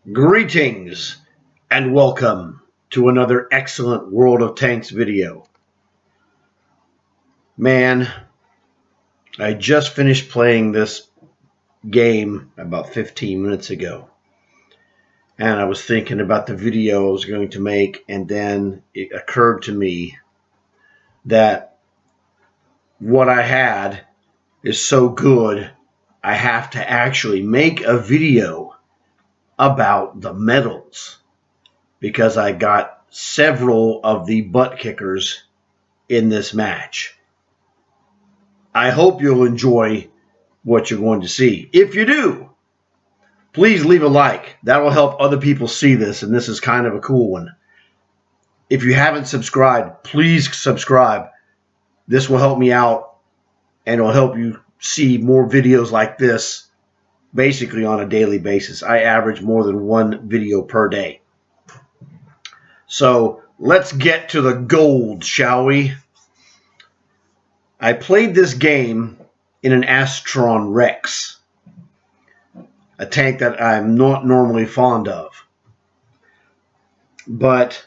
Greetings and welcome to another excellent World of Tanks video. Man, I just finished playing this game about 15 minutes ago. And I was thinking about the video I was going to make, and then it occurred to me that what I had is so good, I have to actually make a video about the medals, because I got several of the butt kickers in this match. I hope you'll enjoy what you're going to see. If you do, please leave a like. That will help other people see this, and this is kind of a cool one. If you haven't subscribed, please subscribe. This will help me out, and it will help you see more videos like this basically on a daily basis. I average more than one video per day. So let's get to the gold, shall we? I played this game in an Astron Rex, a tank that I'm not normally fond of. But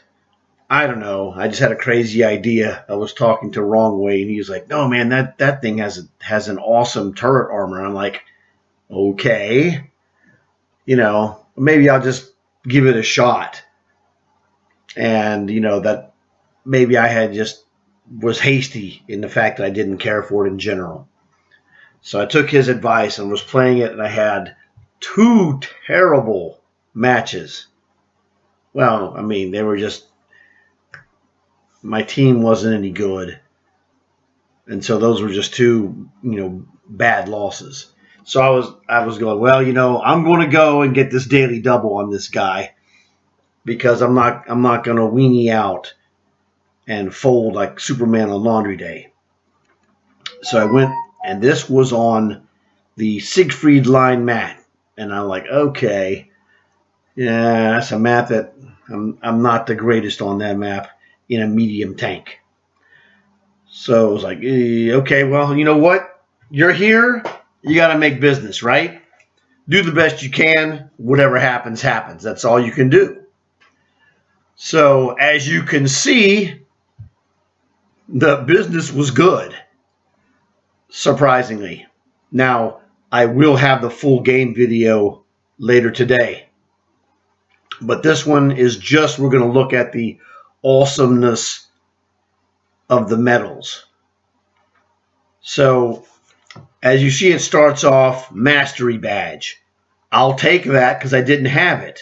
I don't know, I just had a crazy idea. I was talking to Wrongway, and he was like, no man, that thing has an awesome turret armor. I'm like, okay, maybe I'll just give it a shot. And, that maybe I had just was hasty in the fact that I didn't care for it in general. So I took his advice and was playing it, and I had two terrible matches. Well, I mean, they were just, my team wasn't any good. And so those were just two, bad losses. So I was going, well, I'm going to go and get this daily double on this guy, because I'm not going to weenie out and fold like Superman on laundry day. So I went, and this was on the Siegfried line map, and I'm like, okay, yeah, that's a map that I'm not the greatest on that map in a medium tank. So I was like, okay, well, you know what? You're here, you got to make business, right? Do the best you can. Whatever happens, happens. That's all you can do. So as you can see, the business was good, surprisingly. Now, I will have the full game video later today. But this one is just, we're going to look at the awesomeness of the medals. So, as you see, it starts off Mastery Badge. I'll take that because I didn't have it.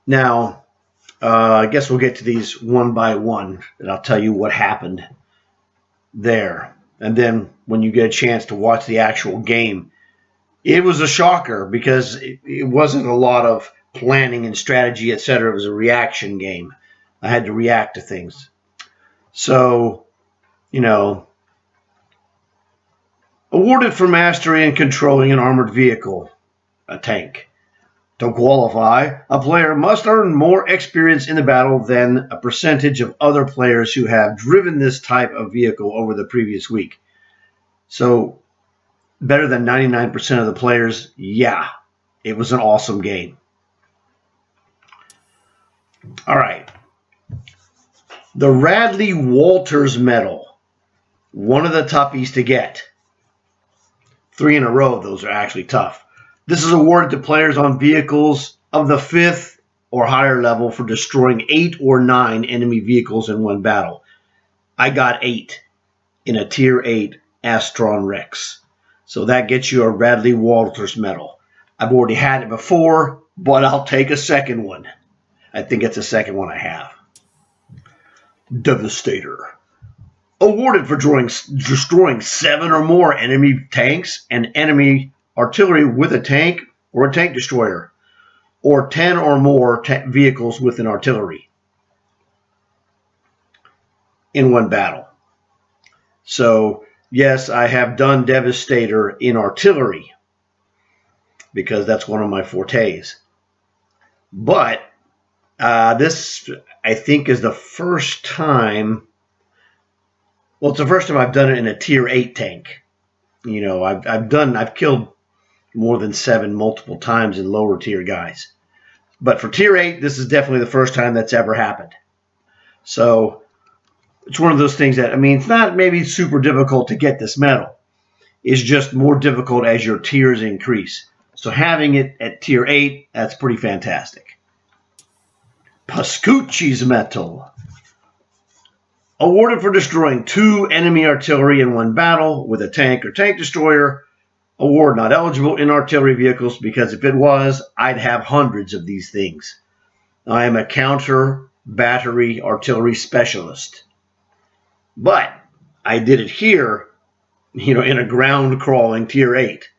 Now, I guess we'll get to these one by one, and I'll tell you what happened there. And then when you get a chance to watch the actual game, it was a shocker because it wasn't a lot of planning and strategy, etc. It was a reaction game. I had to react to things. So, awarded for mastery in controlling an armored vehicle, a tank. To qualify, a player must earn more experience in the battle than a percentage of other players who have driven this type of vehicle over the previous week. So, better than 99% of the players, yeah, it was an awesome game. All right. The Radley Walters Medal, one of the toughies to get. 3 in a row, those are actually tough. This is awarded to players on vehicles of the 5th or higher level for destroying 8 or 9 enemy vehicles in one battle. I got 8 in a Tier 8 Astron Rex. So that gets you a Radley Walters medal. I've already had it before, but I'll take a second one. I think it's the second one I have. Devastator. Awarded for destroying 7 or more enemy tanks and enemy artillery with a tank or a tank destroyer, or 10 or more vehicles with an artillery in one battle. So, yes, I have done Devastator in artillery because that's one of my fortes. But this, I think, is the first time. Well, it's the first time I've done it in a Tier 8 tank. I've killed more than 7 multiple times in lower tier guys. But for tier 8, this is definitely the first time that's ever happened. So it's one of those things that, I mean, it's not maybe super difficult to get this medal. It's just more difficult as your tiers increase. So having it at tier 8, that's pretty fantastic. Pascucci's Medal. Awarded for destroying 2 enemy artillery in one battle with a tank or tank destroyer. Award not eligible in artillery vehicles, because if it was, I'd have hundreds of these things. I am a counter battery artillery specialist. But I did it here, in a ground crawling tier 8.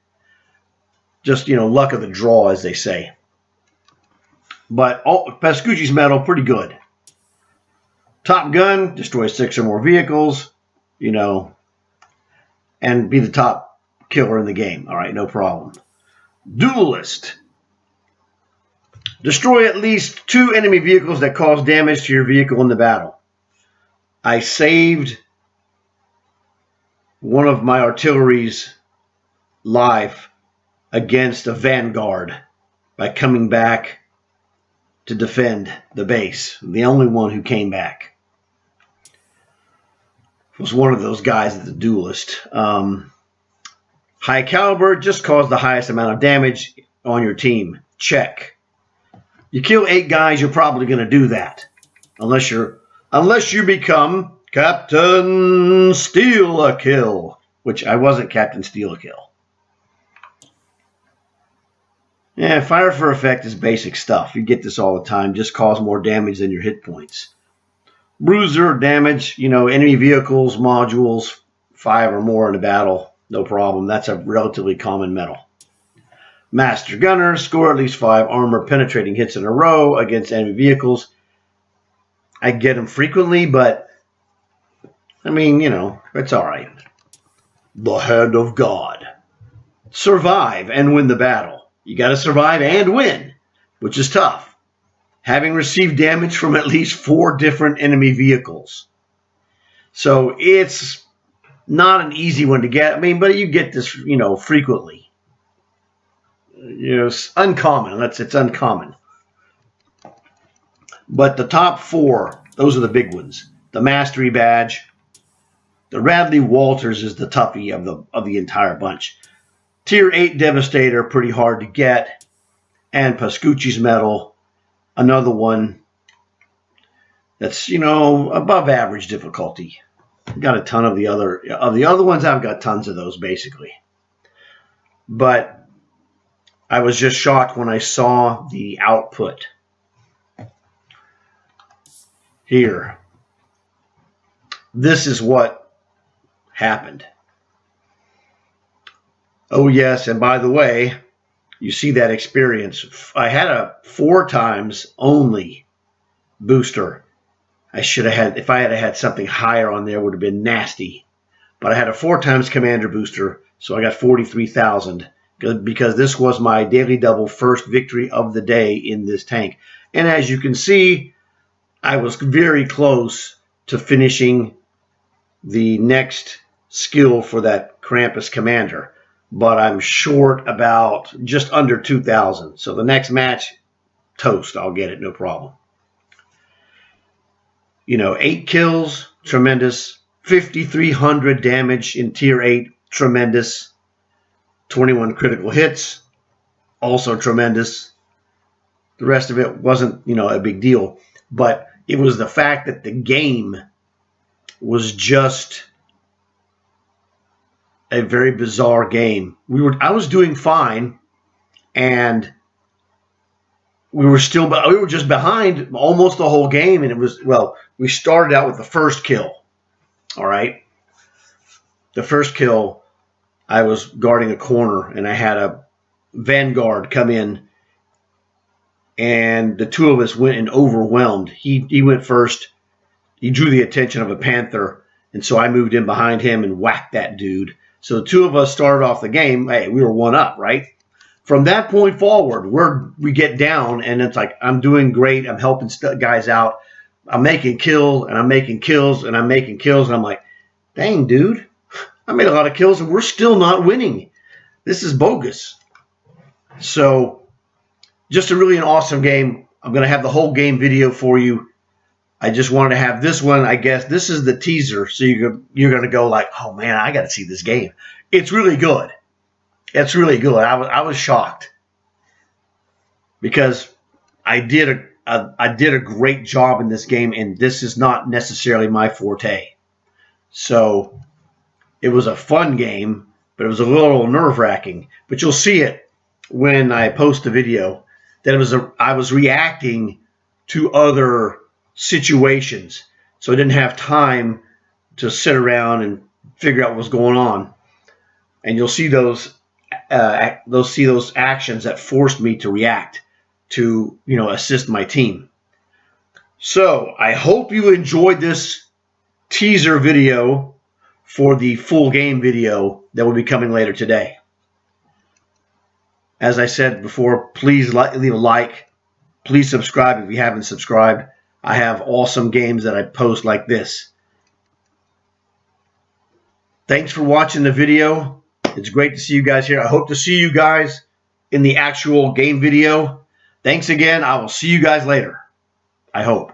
Just, luck of the draw, as they say. But Pascucci's Medal, pretty good. Top Gun, destroy 6 or more vehicles, and be the top killer in the game. All right, no problem. Duelist. Destroy at least 2 enemy vehicles that cause damage to your vehicle in the battle. I saved one of my artillery's life against a vanguard by coming back to defend the base. The only one who came back was one of those guys at the Duelist. High caliber, just cause the highest amount of damage on your team. Check. You kill 8 guys, you're probably going to do that. Unless you become Captain Steal-A-Kill, which I wasn't Captain Steal-A-Kill. Yeah, fire for effect is basic stuff. You get this all the time. Just cause more damage than your hit points. Bruiser damage, enemy vehicles, modules, 5 or more in a battle. No problem. That's a relatively common medal. Master Gunner, score at least 5 armor penetrating hits in a row against enemy vehicles. I get them frequently, but I mean, it's all right. The Hand of God. Survive and win the battle. You got to survive and win, which is tough. Having received damage from at least 4 different enemy vehicles. So it's not an easy one to get. I mean, but you get this, frequently. It's uncommon. It's uncommon. But the top 4, those are the big ones. The Mastery Badge. The Radley Walters is the toughie of the entire bunch. Tier 8 Devastator, pretty hard to get. And Pascucci's Medal, another one that's, above average difficulty. Got a ton of the other ones. I've got tons of those, basically. But I was just shocked when I saw the output here. This is what happened. Oh, yes, and by the way, you see that experience. I had a 4 times only booster. I should have had, if I had had something higher on there, it would have been nasty. But I had a 4 times commander booster, so I got 43,000 because this was my daily double first victory of the day in this tank. And as you can see, I was very close to finishing the next skill for that Krampus commander. But I'm short about just under 2,000. So the next match, toast. I'll get it, no problem. 8 kills, tremendous. 5,300 damage in tier 8, tremendous. 21 critical hits, also tremendous. The rest of it wasn't, a big deal. But it was the fact that the game was just a very bizarre game. I was doing fine, and we were just behind almost the whole game, and we started out with the first kill. All right. The first kill, I was guarding a corner, and I had a vanguard come in, and the 2 of us went and overwhelmed. He went first. He drew the attention of a panther, and so I moved in behind him and whacked that dude. So the 2 of us started off the game. Hey, we were 1 up, right? From that point forward, we get down, and it's like I'm doing great. I'm helping guys out. I'm making kills, and I'm making kills, and I'm making kills. And I'm like, dang, dude, I made a lot of kills, and we're still not winning. This is bogus. So just a really an awesome game. I'm going to have the whole game video for you. I just wanted to have this one. I guess this is the teaser, so you're going to go like, oh man, I got to see this game. It's really good. It's really good. I was shocked because I did a great job in this game, and this is not necessarily my forte. So it was a fun game, but it was a little nerve-wracking. But you'll see it when I post the video that I was reacting to other situations, so I didn't have time to sit around and figure out what was going on. And you'll see those actions that forced me to react to assist my team. So I hope you enjoyed this teaser video for the full game video that will be coming later today. As I said before, please leave a like. Please subscribe if you haven't subscribed. I have awesome games that I post like this. Thanks for watching the video. It's great to see you guys here. I hope to see you guys in the actual game video. Thanks again. I will see you guys later. I hope.